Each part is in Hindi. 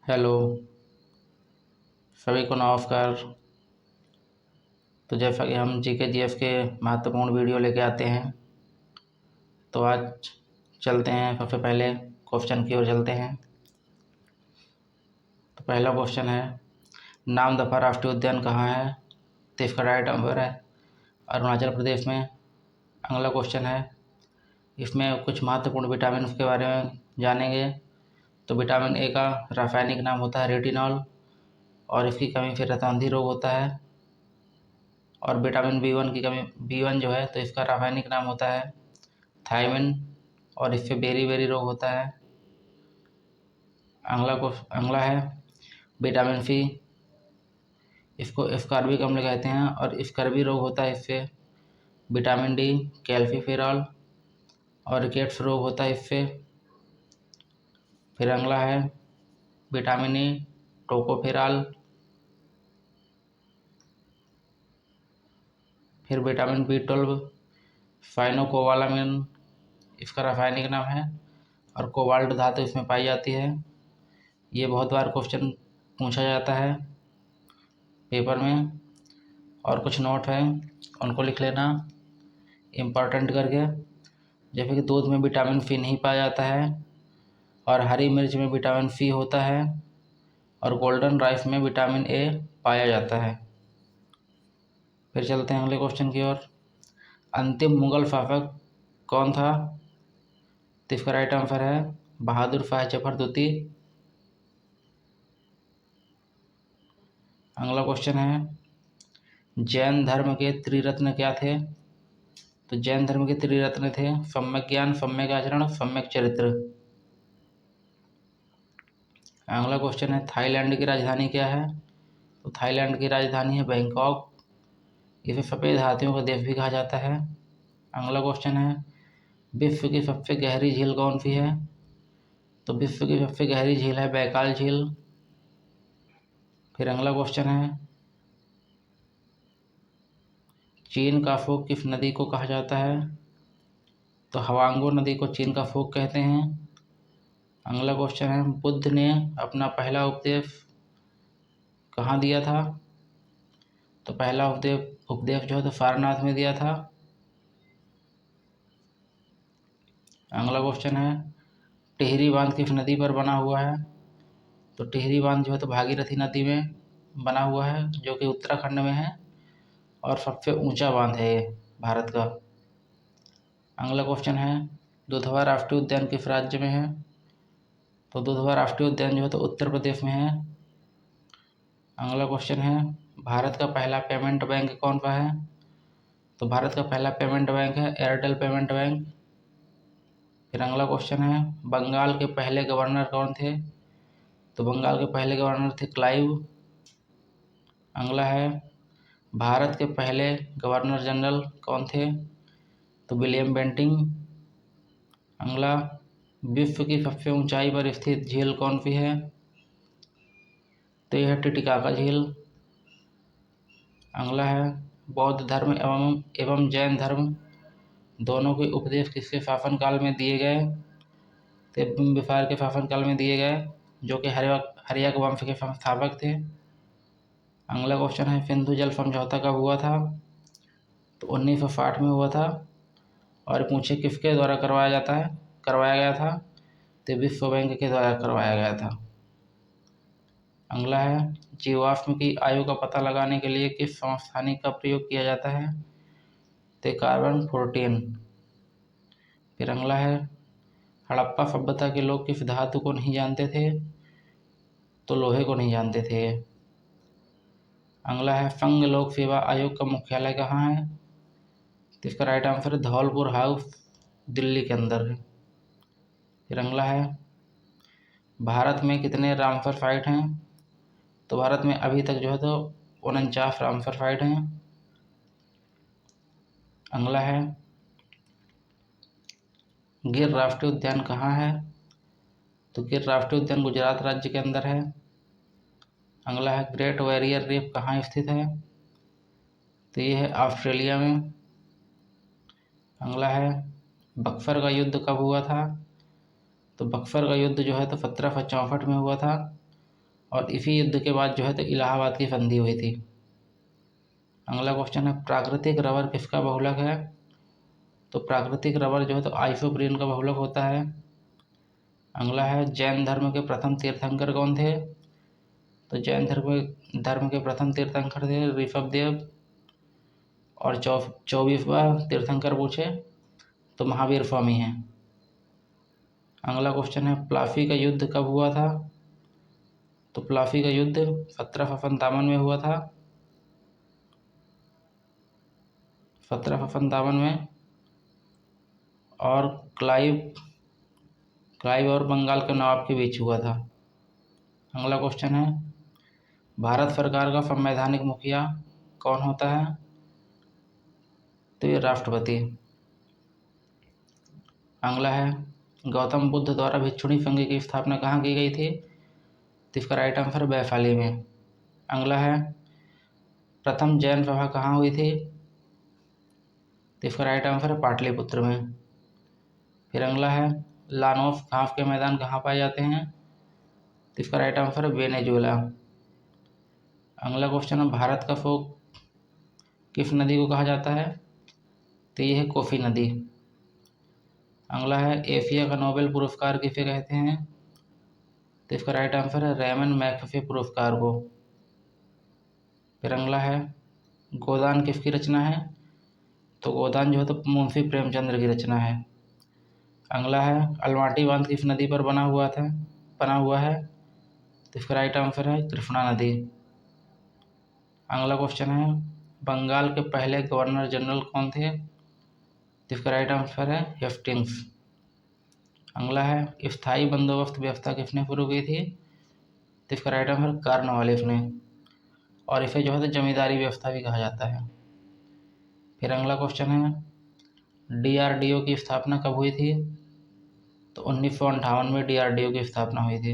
हेलो, सभी को नमस्कार। तो जैसा कि हम जीके जीएस के महत्वपूर्ण वीडियो लेके आते हैं, तो आज चलते हैं सबसे पहले क्वेश्चन की ओर चलते हैं। तो पहला क्वेश्चन है, नामदफा राष्ट्रीय उद्यान कहाँ है? तो इसका राइट आंसर है अरुणाचल प्रदेश में। अगला क्वेश्चन है, इसमें कुछ महत्वपूर्ण विटामिन के बारे में जानेंगे। तो विटामिन ए का रासायनिक नाम होता है रेटिनॉल, और इसकी कमी से रतौंधी रोग होता है। और विटामिन बी1 की कमी, बी1 जो है, तो इसका रासायनिक नाम होता है थायमिन, और इससे बेरी बेरी रोग होता है। अगला है विटामिन सी, इसको स्कर्वी अम्ल कहते हैं, और स्कर्वी रोग होता है इससे। विटामिन डी कैल्सीफेरॉल, और रिकेट्स रोग होता है इससे। फिर अगला है विटामिन ई टोकोफेरॉल। फिर विटामिन बी12 साइनोकोबालामिन, इसका रासायनिक नाम है, और कोबाल्ट धातु इसमें पाई जाती है। ये बहुत बार क्वेश्चन पूछा जाता है पेपर में, और कुछ नोट है उनको लिख लेना इम्पोर्टेंट करके। जैसे कि दूध में विटामिन सी नहीं पाया जाता है, और हरी मिर्च में विटामिन सी होता है, और गोल्डन राइस में विटामिन ए पाया जाता है। फिर चलते हैं अगले क्वेश्चन की ओर। अंतिम मुगल शासक कौन था? तो इसका राइट आंसर है बहादुर शाह जफर द्वितीय। अगला क्वेश्चन है, जैन धर्म के त्रिरत्न क्या थे? तो जैन धर्म के त्रिरत्न थे सम्यक ज्ञान, सम्यक आचरण, सम्यक चरित्र। अगला क्वेश्चन है, थाईलैंड की राजधानी क्या है? तो थाईलैंड की राजधानी है बैंकॉक। इसे सफ़ेद हाथियों का देश भी कहा जाता है। अगला क्वेश्चन है, विश्व की सबसे गहरी झील कौन सी है? तो विश्व की सबसे गहरी झील है बैकाल झील। फिर अगला क्वेश्चन है, चीन का फूक किस नदी को कहा जाता है? तो हवांगो नदी को चीन का फूक कहते हैं। अगला क्वेश्चन है, बुद्ध ने अपना पहला उपदेश कहाँ दिया था? तो पहला उपदेश जो है तो सारनाथ में दिया था। अगला क्वेश्चन है, टिहरी बांध किस नदी पर बना हुआ है? तो टिहरी बांध जो है तो भागीरथी नदी में बना हुआ है, जो कि उत्तराखंड में है, और सबसे ऊंचा बांध है ये भारत का। अगला क्वेश्चन है, दुधवा राष्ट्रीय उद्यान किस राज्य में है? तो दुधवा राष्ट्रीय उद्यान जो है तो उत्तर प्रदेश में है। अगला क्वेश्चन है, भारत का पहला पेमेंट बैंक कौन सा है? तो भारत का पहला पेमेंट बैंक है एयरटेल पेमेंट बैंक। फिर अगला क्वेश्चन है, बंगाल के पहले गवर्नर कौन थे? तो बंगाल के पहले गवर्नर थे क्लाइव। अगला है, भारत के पहले गवर्नर जनरल कौन थे? तो विलियम बेंटिंग। अगला, विश्व की सबसे ऊंचाई पर स्थित झील कौन सी है? तो यह है टिटिकाका झील। अगला है, बौद्ध धर्म एवं जैन धर्म दोनों के उपदेश किसके शासनकाल में दिए गए? तो बिम्बिसार के शासनकाल में दिए गए, जो कि हर्यक वंश के संस्थापक थे। अगला क्वेश्चन है, सिंधु जल समझौता कब हुआ था? तो 1960 में हुआ था। और पूछे किसके द्वारा करवाया गया था? तो विश्व बैंक के द्वारा करवाया गया था। अगला है, जीवाश्म की आयु का पता लगाने के लिए किस समस्थानिक का प्रयोग किया जाता है? तो कार्बन-14। फिर अगला है, हड़प्पा सभ्यता के लोग किस धातु को नहीं जानते थे? तो लोहे को नहीं जानते थे। अगला है, संघ लोक सेवा आयोग का मुख्यालय कहाँ है? तो इसका राइट आंसर है धौलपुर हाउस, दिल्ली के अंदर है। फिर अगला है, भारत में कितने रामसर साइट हैं? तो भारत में अभी तक जो है तो 49 रामसर साइट हैं। अगला है, गिर राष्ट्रीय उद्यान कहाँ है? तो गिर राष्ट्रीय उद्यान गुजरात राज्य के अंदर है। अगला है, ग्रेट बैरियर रीफ कहाँ स्थित है? तो ये है ऑस्ट्रेलिया में। अगला है, बक्सर का युद्ध कब हुआ था? तो बक्सर का युद्ध जो है तो 1764 में हुआ था। और इसी युद्ध के बाद जो है तो इलाहाबाद की संधि हुई थी। अगला क्वेश्चन है प्राकृतिक रबर किसका बहुलक है? तो प्राकृतिक रबर जो है तो आइसोप्रीन का बहुलक होता है। अगला है जैन धर्म के प्रथम तीर्थंकर कौन थे? तो जैन धर्म के प्रथम तीर्थंकर थे ऋषभदेव। और 24वां तीर्थंकर पूछे तो महावीर स्वामी हैं। अगला क्वेश्चन है प्लासी का युद्ध कब हुआ था? तो प्लासी का युद्ध 1757 में हुआ था। 1757 में। और क्लाइव और बंगाल के नवाब के बीच हुआ था। अगला क्वेश्चन है भारत सरकार का संवैधानिक मुखिया कौन होता है? तो ये राष्ट्रपति। अगला है गौतम बुद्ध द्वारा भिक्षुणी संघ की स्थापना कहाँ की गई थी? तो इसका राइट आंसर वैशाली में। अगला है प्रथम जैन सभा कहाँ हुई थी? तो इसका राइट आंसर है पाटलिपुत्र में। फिर अगला है लानोस घास के मैदान कहाँ पाए जाते हैं? तो इसका राइट आंसर है वेनेजुएला। अगला क्वेश्चन है भारत का शोक किस नदी को कहा जाता है? तो ये है कोसी नदी। अगला है एशिया का नोबेल पुरस्कार किसे कहते हैं? तो इसका राइट आंसर है रेमन मैगसेसे पुरस्कार को। फिर अगला है गोदान किसकी रचना है? तो गोदान जो है तो मुंशी प्रेमचंद्र की रचना है। अगला है अलमाटी बांध किस नदी पर बना हुआ है? तो इसका राइट आंसर है कृष्णा नदी। अगला क्वेश्चन है बंगाल के पहले गवर्नर जनरल कौन थे? तो इसका राइट आंसर है हेस्टिंग्स। अगला है स्थायी बंदोबस्त व्यवस्था किसने शुरू की थी? तो इसका राइट आंसर कॉर्नवालिस ने। और इसे जो है तो जमींदारी व्यवस्था भी कहा जाता है। फिर अगला क्वेश्चन है डीआरडीओ की स्थापना कब हुई थी? तो 1958 में डीआरडीओ की स्थापना हुई थी।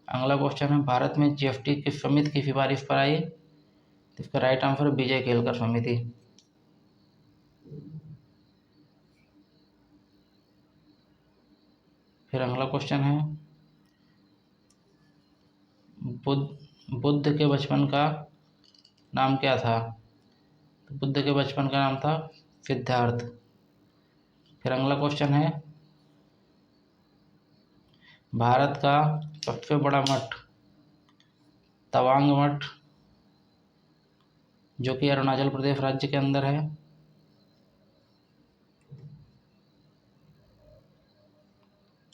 अगला क्वेश्चन है भारत में जीएसटी किस समिति की सिफारिश पर आई? तो इसका राइट आंसर विजय केलकर समिति। फिर अगला क्वेश्चन है बुद्ध के बचपन का नाम क्या था? तो बुद्ध के बचपन का नाम था सिद्धार्थ। फिर अगला क्वेश्चन है भारत का सबसे बड़ा मठ तवांग मठ जो कि अरुणाचल प्रदेश राज्य के अंदर है।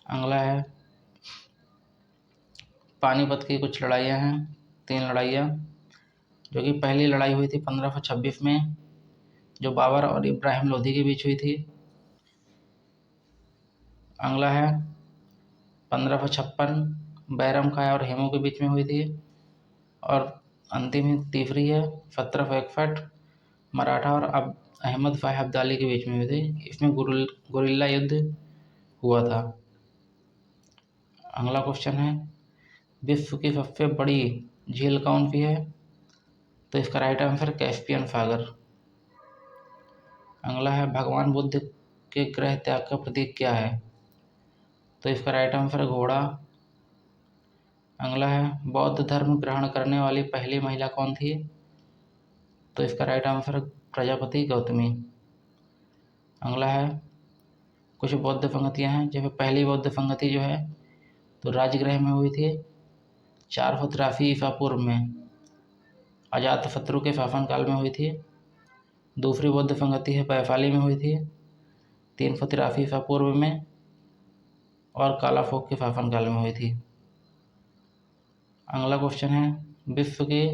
अगला है पानीपत की कुछ लड़ाइयाँ हैं, 3 लड़ाइयाँ, जो कि पहली लड़ाई हुई थी 1526 में जो बाबर और इब्राहिम लोधी के बीच हुई थी। अगला है 1556 बैरम खां और हेमू के बीच में हुई थी। और अंतिम तीसरी है 1761 मराठा और अहमद शाह अब्दाली के बीच में हुई थी। इसमें गुरिल्ला युद्ध हुआ था। अगला क्वेश्चन है विश्व की सबसे बड़ी झील कौन सी है? तो इसका राइट आंसर कैस्पियन सागर। अगला है भगवान बुद्ध के गृह त्याग का प्रतीक क्या है? तो इसका राइट आंसर है घोड़ा। अगला है बौद्ध धर्म ग्रहण करने वाली पहली महिला कौन थी? तो इसका राइट आंसर है प्रजापति गौतमी। अगला है कुछ बौद्ध पंक्तियाँ हैं जैसे पहली बौद्ध पंक्ति जो है तो राजगृह में हुई थी 483 ईसा पूर्व में अजातशत्रु के शासनकाल में हुई थी। दूसरी बौद्ध पंक्ति है वैशाली में हुई थी 383 ईसा पूर्व में और कालाफोक के शासनकाल में हुई थी। अगला क्वेश्चन है विश्व की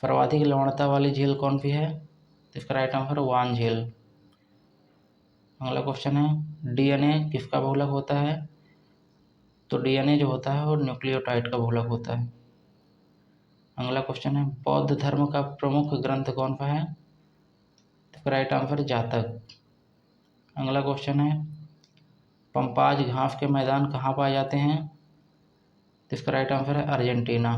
सर्वाधिक लवणता वाली झील कौन सी है? तो इसका राइट आंसर वान झील। अगला क्वेश्चन है डीएनए किसका बहुलक होता है? तो डीएनए जो होता है वो न्यूक्लियोटाइड का बहुलक होता है। अगला क्वेश्चन है बौद्ध धर्म का प्रमुख ग्रंथ कौन सा है? तो इसका राइट आंसर जातक। अगला क्वेश्चन है पंपाज घास के मैदान कहाँ पाए जाते हैं? तो इसका राइट आंसर है अर्जेंटीना।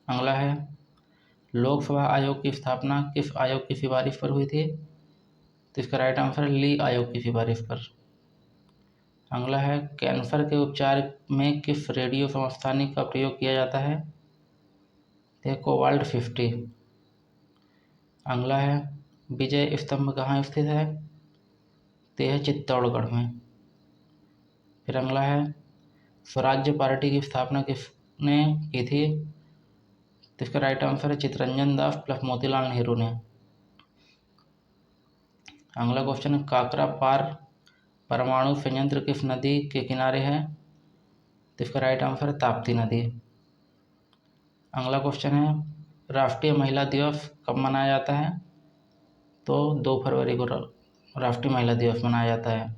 अगला है लोकसभा आयोग की स्थापना किस आयोग की सिफारिश पर हुई थी? तो इसका राइट आंसर है ली आयोग की सिफारिश पर। अगला है कैंसर के उपचार में किस रेडियो समस्थानिक का प्रयोग किया जाता है? तो कोबाल्ट 50। अगला है विजय स्तंभ कहाँ स्थित है? तो यह चित्तौड़गढ़ में। फिर अगला है स्वराज्य पार्टी की स्थापना किसने की थी? तो इसका राइट आंसर है चित्तरंजन दास प्लस मोतीलाल नेहरू ने। अगला क्वेश्चन है काकरा पार परमाणु संयंत्र किस नदी के किनारे है? तो इसका राइट आंसर है ताप्ती नदी। अगला क्वेश्चन है राष्ट्रीय महिला दिवस कब मनाया जाता है? तो 2 फरवरी को राष्ट्रीय महिला दिवस मनाया जाता है।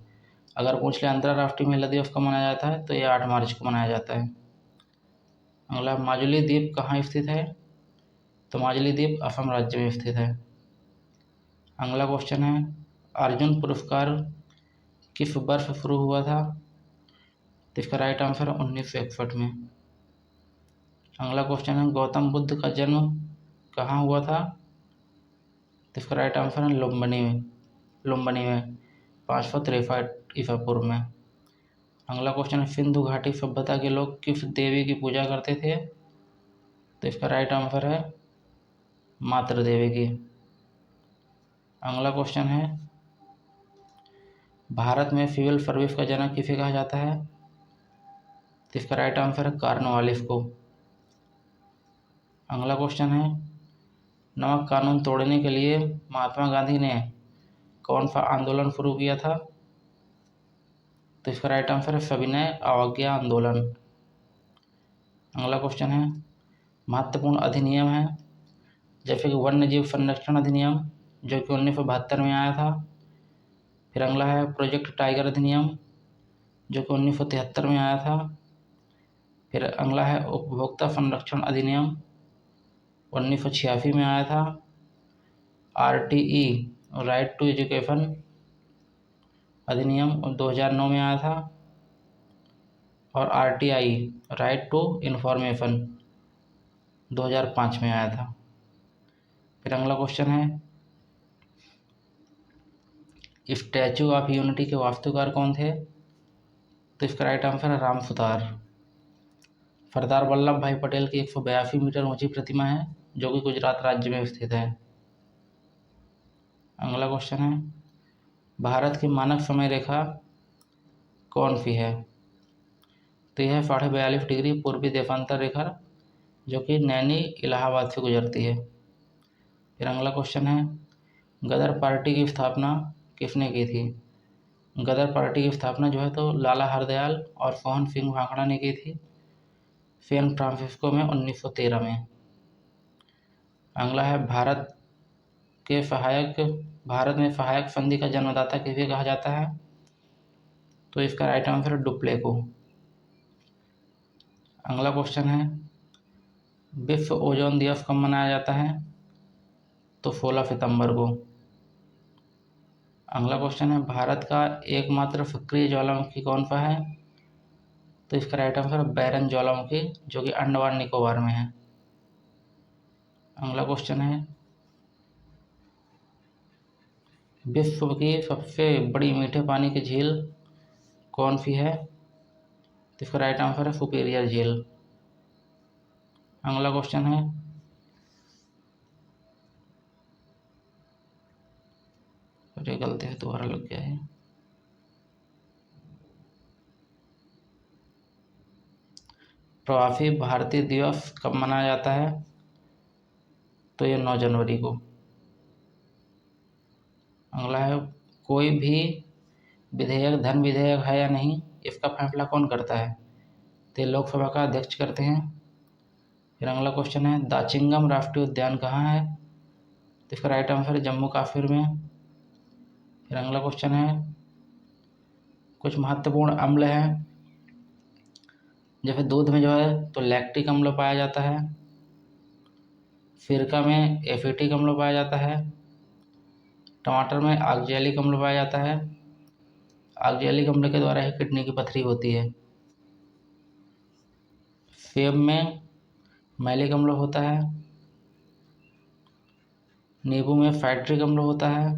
अगर पूछ ले अंतर्राष्ट्रीय महिला दिवस कब मनाया जाता है तो ये 8 मार्च को मनाया जाता है। अगला माजुली द्वीप कहाँ स्थित है? तो माजुली द्वीप असम राज्य में स्थित है। अगला क्वेश्चन है अर्जुन पुरस्कार किस वर्ष शुरू हुआ था? तो इसका राइट आंसर है 1961 में। अगला क्वेश्चन है गौतम बुद्ध का जन्म कहाँ हुआ था? तो इसका राइट आंसर है लुम्बिनी में 563 ईसा पूर्व में। अगला क्वेश्चन है सिंधु घाटी सभ्यता के लोग किस देवी की पूजा करते थे? तो इसका राइट आंसर है मातृ देवी की। अगला क्वेश्चन है भारत में सिविल सर्विस का जनक किसे कहा जाता है? तो इसका राइट आंसर है कॉर्नवालिस को। अगला क्वेश्चन है नमक कानून तोड़ने के लिए महात्मा गांधी ने कौन सा आंदोलन शुरू किया था? तो इसका राइट आंसर है सविनय अवज्ञा आंदोलन। अगला क्वेश्चन है महत्वपूर्ण अधिनियम है जैसे कि वन्य जीव संरक्षण अधिनियम जो कि 1972 में आया था। फिर अगला है प्रोजेक्ट टाइगर अधिनियम जो कि 1973 में आया था। फिर अगला है उपभोक्ता संरक्षण अधिनियम 1986 में आया था। RTE राइट टू एजुकेशन अधिनियम 2009 में आया था। और RTI राइट टू इन्फॉर्मेशन 2005 में आया था। फिर अगला क्वेश्चन है स्टैचू ऑफ यूनिटी के वास्तुकार कौन थे? तो इसका राइट आंसर है राम सुतार। सरदार वल्लभ भाई पटेल की 182 मीटर ऊंची प्रतिमा है जो कि गुजरात राज्य में स्थित है। अगला क्वेश्चन है भारत की मानक समय रेखा कौन सी है? तो यह 42.5 डिग्री पूर्वी देशांतर रेखा जो कि नैनी इलाहाबाद से गुजरती है। फिर अगला क्वेश्चन है गदर पार्टी की स्थापना किसने की थी? गदर पार्टी की स्थापना जो है तो लाला हरदयाल और सोहन सिंह भाखड़ा ने की थी सैन फ्रांसिस्को में 1913 में। अगला है भारत में सहायक संधि का जन्मदाता किसे कहा जाता है? तो इसका राइट आंसर है डुप्ले को। अगला क्वेश्चन है विश्व ओजोन दिवस कब मनाया जाता है? तो 16 सितंबर को। अगला क्वेश्चन है भारत का एकमात्र सक्रिय ज्वालामुखी कौन सा है? तो इसका राइट आंसर है बैरन ज्वालामुखी जो कि अंडमान निकोबार में है। अगला क्वेश्चन है विश्व की सबसे बड़ी मीठे पानी की झील कौन सी है? तो इसका राइट आंसर है सुपीरियर झील। अगला क्वेश्चन है अरे गलती से दोबारा लग गया है। प्रवासी भारतीय दिवस कब मनाया जाता है? तो ये 9 जनवरी को। अगला है कोई भी विधेयक धन विधेयक है या नहीं इसका फैसला कौन करता है? तो ये लोकसभा का अध्यक्ष करते हैं। फिर अगला क्वेश्चन है दाचिंगम राष्ट्रीय उद्यान कहाँ है? तो इसका राइट आंसर है जम्मू कश्मीर में। फिर अगला क्वेश्चन है कुछ महत्वपूर्ण अम्ल हैं जैसे दूध में जो है तो लैक्टिक अम्ल पाया जाता है, सिरका में एसिटिक अम्ल पाया जाता है, टमाटर में ऑक्जेलिक अम्ल पाया जाता है। ऑक्जेलिक अम्ल के द्वारा ही किडनी की पथरी होती है। सेब में मैलिक अम्ल होता है, नींबू में साइट्रिक अम्ल होता है,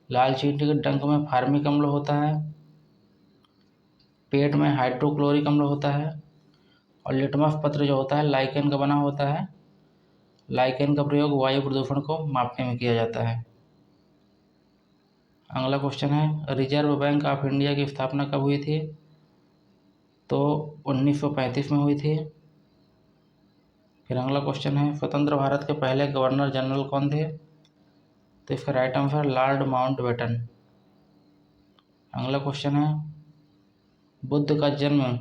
लाल चींटी के डंक में फार्मिक अम्ल होता है, पेट में हाइड्रोक्लोरिक अम्ल होता है। और लिटमस पत्र जो होता है लाइकेन का बना होता है। लाइकेन का प्रयोग वायु प्रदूषण को मापने में किया जाता है। अगला क्वेश्चन है, रिजर्व बैंक ऑफ इंडिया की स्थापना कब हुई थी? तो 1935 में हुई थी। फिर अगला क्वेश्चन है, स्वतंत्र भारत के पहले गवर्नर जनरल कौन थे? तो इसका राइट आंसर लॉर्ड माउंटबेटन। अगला क्वेश्चन है, बुद्ध का जन्म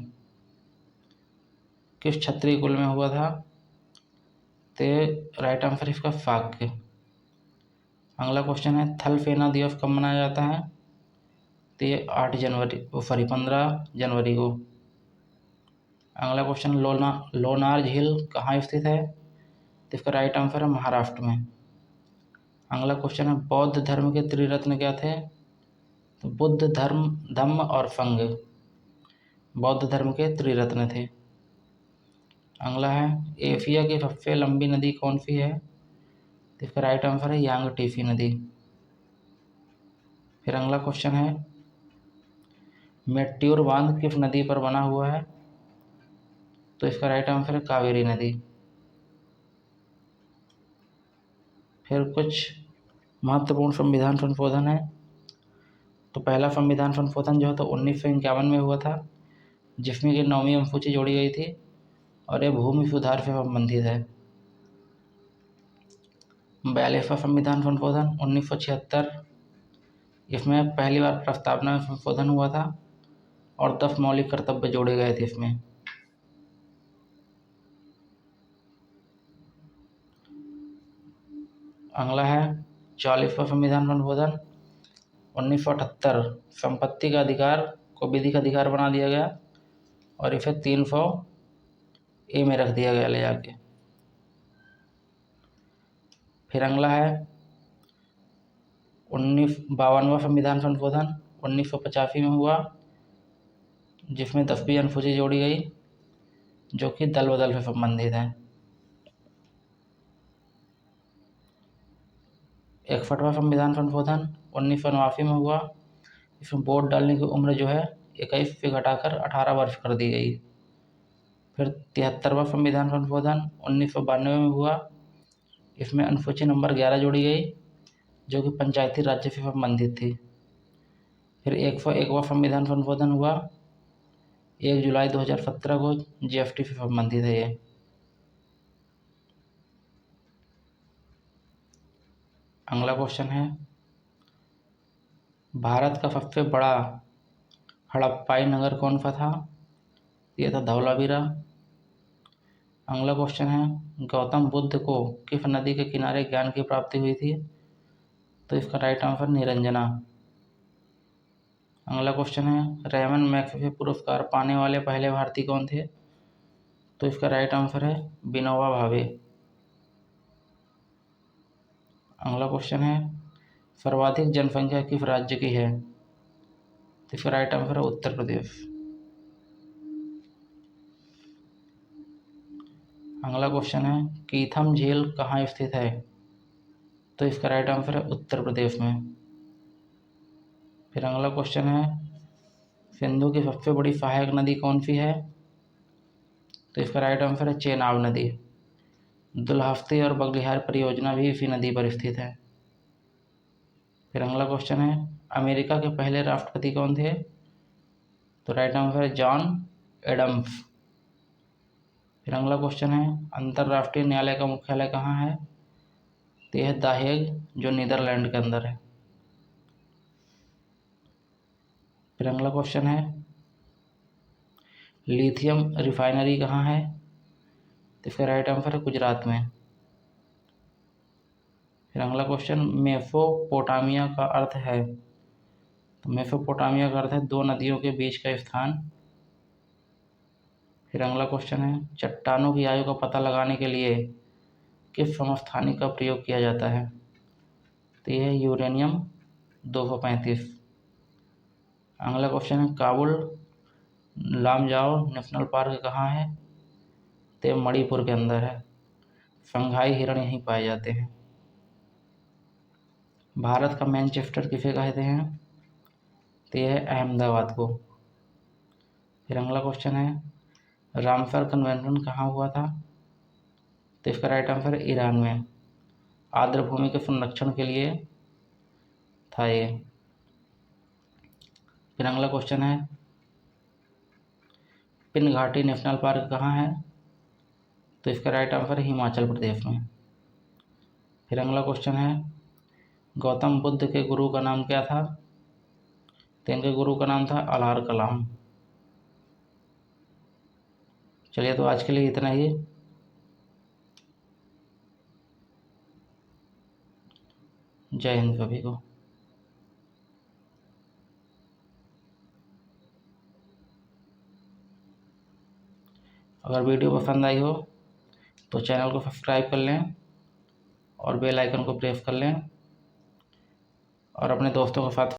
किस क्षत्रिय कुल में हुआ था? तो राइट आंसर इसका शाक्य। अगला क्वेश्चन है, थल सेना दिवस कब मनाया जाता है? तो ये 15 जनवरी को। अगला क्वेश्चन, लोनार झील कहाँ स्थित है? तो इसका राइट आंसर है महाराष्ट्र में। अगला क्वेश्चन है, बौद्ध धर्म के त्रिरत्न क्या थे? तो बुद्ध, धर्म, धम्म और संघ बौद्ध धर्म के त्रिरत्न थे। अगला है, एशिया की सबसे लंबी नदी कौन सी है? तो इसका राइट आंसर है यांगटीसी नदी। फिर अगला क्वेश्चन है, मेट्योर बांध किस नदी पर बना हुआ है? तो इसका राइट आंसर है कावेरी नदी। फिर कुछ महत्वपूर्ण संविधान संशोधन है। तो पहला संविधान संशोधन जो है तो 1951 में हुआ था, जिसमें कि 9वीं अनुसूची जोड़ी गई थी और ये भूमि सुधार से संबंधित है। 42वां संविधान संशोधन 1976, इसमें पहली बार प्रस्तावना में संशोधन हुआ था और 10 मौलिक कर्तव्य जोड़े गए थे इसमें। अगला है 40वां संविधान संशोधन 1978, संपत्ति का अधिकार को विधिक अधिकार बना दिया गया और इसे 300A में रख दिया गया ले जाके। फिर अगला है 52वां संविधान संशोधन 1985 में हुआ, जिसमें 10वीं अनुसूची जोड़ी गई जो कि दल बदल से संबंधित है। 61वां संविधान संशोधन 1989 में हुआ, इसमें वोट डालने की उम्र जो है 21 से घटाकर 18 वर्ष कर दी गई। फिर 73वां संविधान संशोधन 1992 में हुआ, इसमें अनुसूची नंबर 11 जोड़ी गई जो कि पंचायती राज्य से संबंधित थी। फिर 101वां संविधान संशोधन हुआ 1 जुलाई 2017 को, जीएसटी से संबंधित है ये। अगला क्वेश्चन है, भारत का सबसे बड़ा हड़प्पाई नगर कौन सा था? ये था धौलावीरा। अगला क्वेश्चन है, गौतम बुद्ध को किस नदी के किनारे ज्ञान की प्राप्ति हुई थी? तो इसका राइट आंसर निरंजना। अगला क्वेश्चन है, रेमन मैग्सेसे पुरस्कार पाने वाले पहले भारतीय कौन थे? तो इसका राइट आंसर है विनोबा भावे। अगला क्वेश्चन है, सर्वाधिक जनसंख्या किस राज्य की है? तो इसका राइट आंसर है उत्तर प्रदेश। अगला क्वेश्चन है, कीथम झील कहाँ स्थित है? तो इसका राइट आंसर है उत्तर प्रदेश में। फिर अगला क्वेश्चन है, सिंधु की सबसे बड़ी सहायक नदी कौन सी है? तो इसका राइट आंसर है चेनाब नदी। दुल्हास्ती और बगलिहार परियोजना भी इसी नदी पर स्थित है। फिर अगला क्वेश्चन है, अमेरिका के पहले राष्ट्रपति कौन थे? तो राइट आंसर है जॉन एडम्स। फिर अगला क्वेश्चन है, अंतर्राष्ट्रीय न्यायालय का मुख्यालय कहाँ है? तो यह द हेग जो नीदरलैंड के अंदर है। फिर अगला क्वेश्चन है, लिथियम रिफाइनरी कहाँ है? तो इसका राइट आंसर है गुजरात में। फिर अगला क्वेश्चन, मेसोपोटामिया का अर्थ है? तो मेसोपोटामिया का अर्थ है 2 नदियों के बीच का स्थान। फिर अगला क्वेश्चन है, चट्टानों की आयु का पता लगाने के लिए किस समस्थानिक का प्रयोग किया जाता है? तो यह है यूरेनियम 235। अगला क्वेश्चन है, काबुल लामजाओ नेशनल पार्क कहाँ है? तो यह मणिपुर के अंदर है। शंघाई हिरण यहीं पाए जाते हैं। भारत का मैनचेस्टर किसे कहते हैं? तो यह है अहमदाबाद को। फिर अगला क्वेश्चन है रामसर कन्वेंशन कहाँ हुआ था? तो इसका राइट आंसर ईरान में आर्द्रभूमि के संरक्षण के लिए था ये। फिर अगला क्वेश्चन है पिन घाटी नेशनल पार्क कहाँ है? तो इसका राइट आंसर है हिमाचल प्रदेश में। फिर अगला क्वेश्चन है गौतम बुद्ध के गुरु का नाम क्या था? तो इनके गुरु का नाम था अलार कलाम। चलिए, तो आज के लिए इतना ही। जय हिंद सभी को। अगर वीडियो पसंद आई हो तो चैनल को सब्सक्राइब कर लें और बेल आइकन को प्रेस कर लें और अपने दोस्तों के साथ